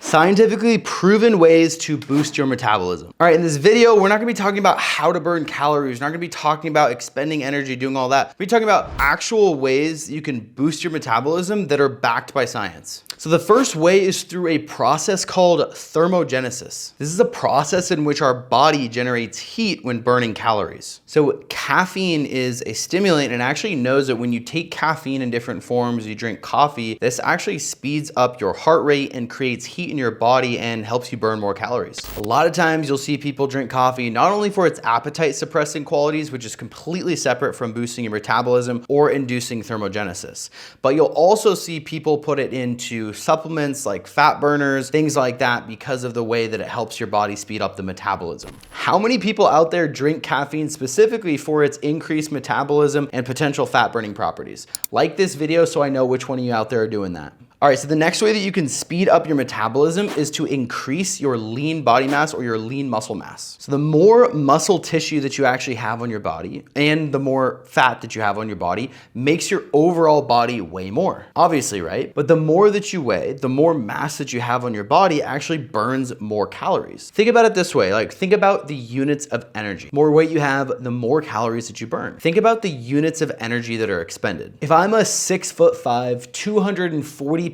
Scientifically proven ways to boost your metabolism. All right, in this video, we're not gonna be talking about how to burn calories. We're not gonna be talking about expending energy, doing all that. We're talking about actual ways you can boost your metabolism that are backed by science. So the first way is through a process called thermogenesis. This is a process in which our body generates heat when burning calories. So caffeine is a stimulant and actually knows that when you take caffeine in different forms, you drink coffee, this actually speeds up your heart rate and creates heat in your body and helps you burn more calories. A lot of times you'll see people drink coffee not only for its appetite suppressing qualities, which is completely separate from boosting your metabolism or inducing thermogenesis, but you'll also see people put it into supplements like fat burners, things like that, because of the way that it helps your body speed up the metabolism. How many people out there drink caffeine specifically for its increased metabolism and potential fat burning properties? Like this video so I know which one of you out there are doing that. All right, so the next way that you can speed up your metabolism is to increase your lean body mass or your lean muscle mass. So the more muscle tissue that you actually have on your body and the more fat that you have on your body makes your overall body weigh more, obviously, right? But the more that you weigh, the more mass that you have on your body actually burns more calories. Think about it this way, like think about the units of energy. The more weight you have, the more calories that you burn. Think about the units of energy that are expended. If I'm a 6'5", 240-pound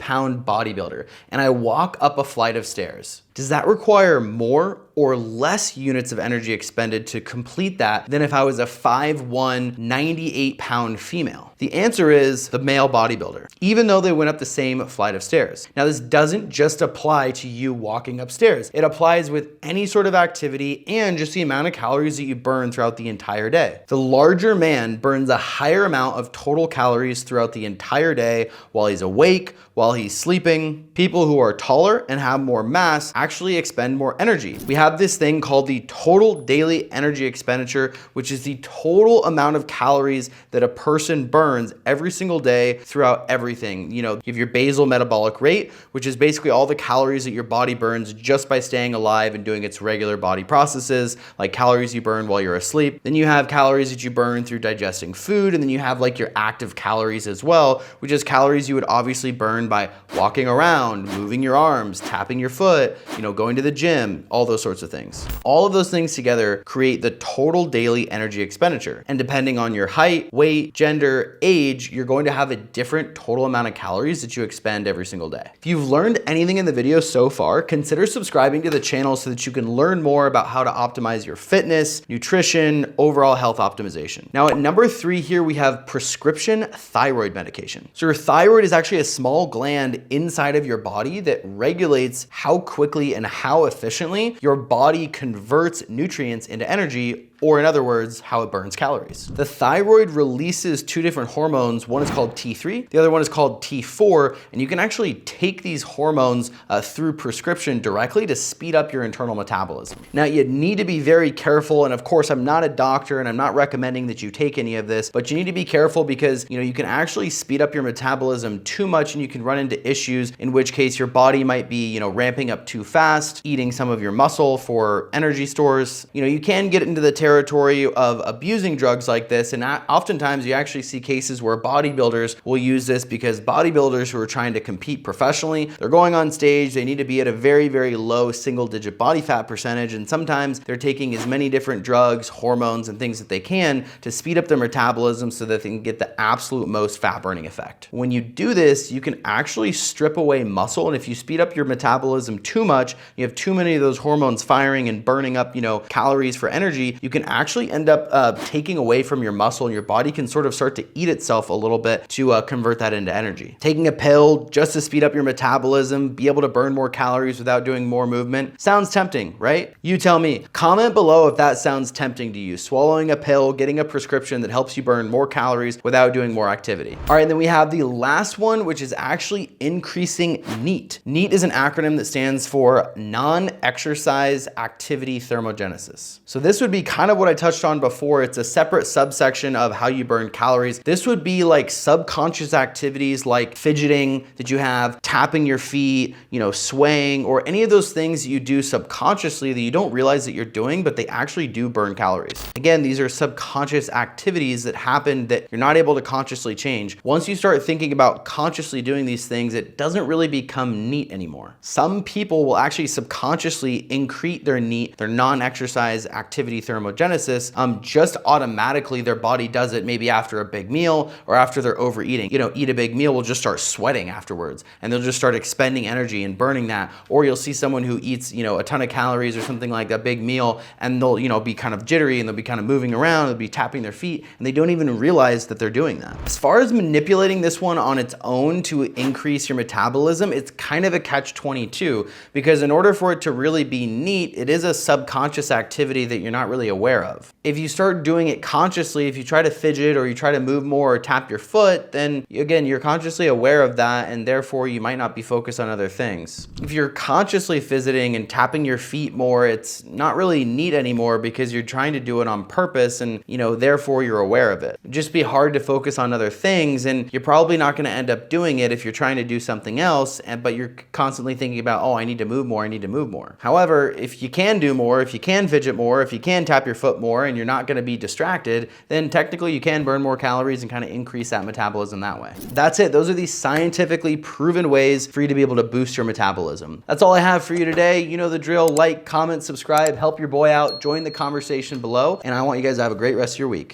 bodybuilder and I walk up a flight of stairs, does that require more or less units of energy expended to complete that than if I was a 5'1", 98-pound female? The answer is the male bodybuilder, even though they went up the same flight of stairs. Now, this doesn't just apply to you walking upstairs. It applies with any sort of activity and just the amount of calories that you burn throughout the entire day. The larger man burns a higher amount of total calories throughout the entire day while he's awake, while he's sleeping. People who are taller and have more mass actually expend more energy. We have this thing called the total daily energy expenditure, which is the total amount of calories that a person burns every single day throughout everything. You know, you have your basal metabolic rate, which is basically all the calories that your body burns just by staying alive and doing its regular body processes, like calories you burn while you're asleep. Then you have calories that you burn through digesting food, and then you have like your active calories as well, which is calories you would obviously burn by walking around, moving your arms, tapping your foot, going to the gym, all those sorts of things. All of those things together create the total daily energy expenditure. And depending on your height, weight, gender, age, you're going to have a different total amount of calories that you expend every single day. If you've learned anything in the video so far, consider subscribing to the channel so that you can learn more about how to optimize your fitness, nutrition, overall health optimization. Now at number 3 here, we have prescription thyroid medication. So your thyroid is actually a small gland inside of your body that regulates how quickly and how efficiently your body converts nutrients into energy, or in other words, how it burns calories. The thyroid releases 2 different hormones. One is called T3, the other one is called T4, and you can actually take these hormones through prescription directly to speed up your internal metabolism. Now, you need to be very careful, and of course, I'm not a doctor and I'm not recommending that you take any of this, but you need to be careful because you can actually speed up your metabolism too much and you can run into issues, in which case your body might be ramping up too fast, eating some of your muscle for energy stores. You can get into the territory of abusing drugs like this, and oftentimes you actually see cases where bodybuilders will use this because bodybuilders who are trying to compete professionally, they're going on stage, they need to be at a very, very low single-digit body fat percentage, and sometimes they're taking as many different drugs, hormones, and things that they can to speed up their metabolism so that they can get the absolute most fat-burning effect. When you do this, you can actually strip away muscle, and if you speed up your metabolism too much, you have too many of those hormones firing and burning up, calories for energy, you can actually end up taking away from your muscle, and your body can sort of start to eat itself a little bit to convert that into energy. Taking a pill just to speed up your metabolism, be able to burn more calories without doing more movement, sounds tempting, right? You tell me. Comment below if that sounds tempting to you. Swallowing a pill, getting a prescription that helps you burn more calories without doing more activity. All right, and then we have the last one, which is actually increasing NEAT. NEAT is an acronym that stands for non-exercise activity thermogenesis. So this would be kind kind of what I touched on before. It's a separate subsection of how you burn calories. This would be like subconscious activities like fidgeting that you have, tapping your feet, swaying, or any of those things that you do subconsciously that you don't realize that you're doing, but they actually do burn calories. Again, these are subconscious activities that happen that you're not able to consciously change. Once you start thinking about consciously doing these things, it doesn't really become NEAT anymore. Some people will actually subconsciously increase their NEAT, their non-exercise activity thermogenesis, just automatically. Their body does it maybe after a big meal or after they're overeating. Eat a big meal, will just start sweating afterwards, and they'll just start expending energy and burning that. Or you'll see someone who eats, a ton of calories or something like a big meal, and they'll, be kind of jittery, and they'll be kind of moving around, they'll be tapping their feet, and they don't even realize that they're doing that. As far as manipulating this one on its own to increase your metabolism, it's kind of a catch-22, because in order for it to really be NEAT, it is a subconscious activity that you're not really aware of. If you start doing it consciously, if you try to fidget or you try to move more or tap your foot, then again, you're consciously aware of that, and therefore you might not be focused on other things. If you're consciously fidgeting and tapping your feet more, it's not really NEAT anymore because you're trying to do it on purpose, and therefore you're aware of it. It'd just be hard to focus on other things, and you're probably not going to end up doing it if you're trying to do something else, but you're constantly thinking about, oh, I need to move more, I need to move more. However, if you can do more, if you can fidget more, if you can tap your foot more, and you're not going to be distracted, then technically you can burn more calories and kind of increase that metabolism that way. That's it. Those are the scientifically proven ways for you to be able to boost your metabolism. That's all I have for you today. You know the drill. Like, comment, subscribe, help your boy out, join the conversation below, and I want you guys to have a great rest of your week.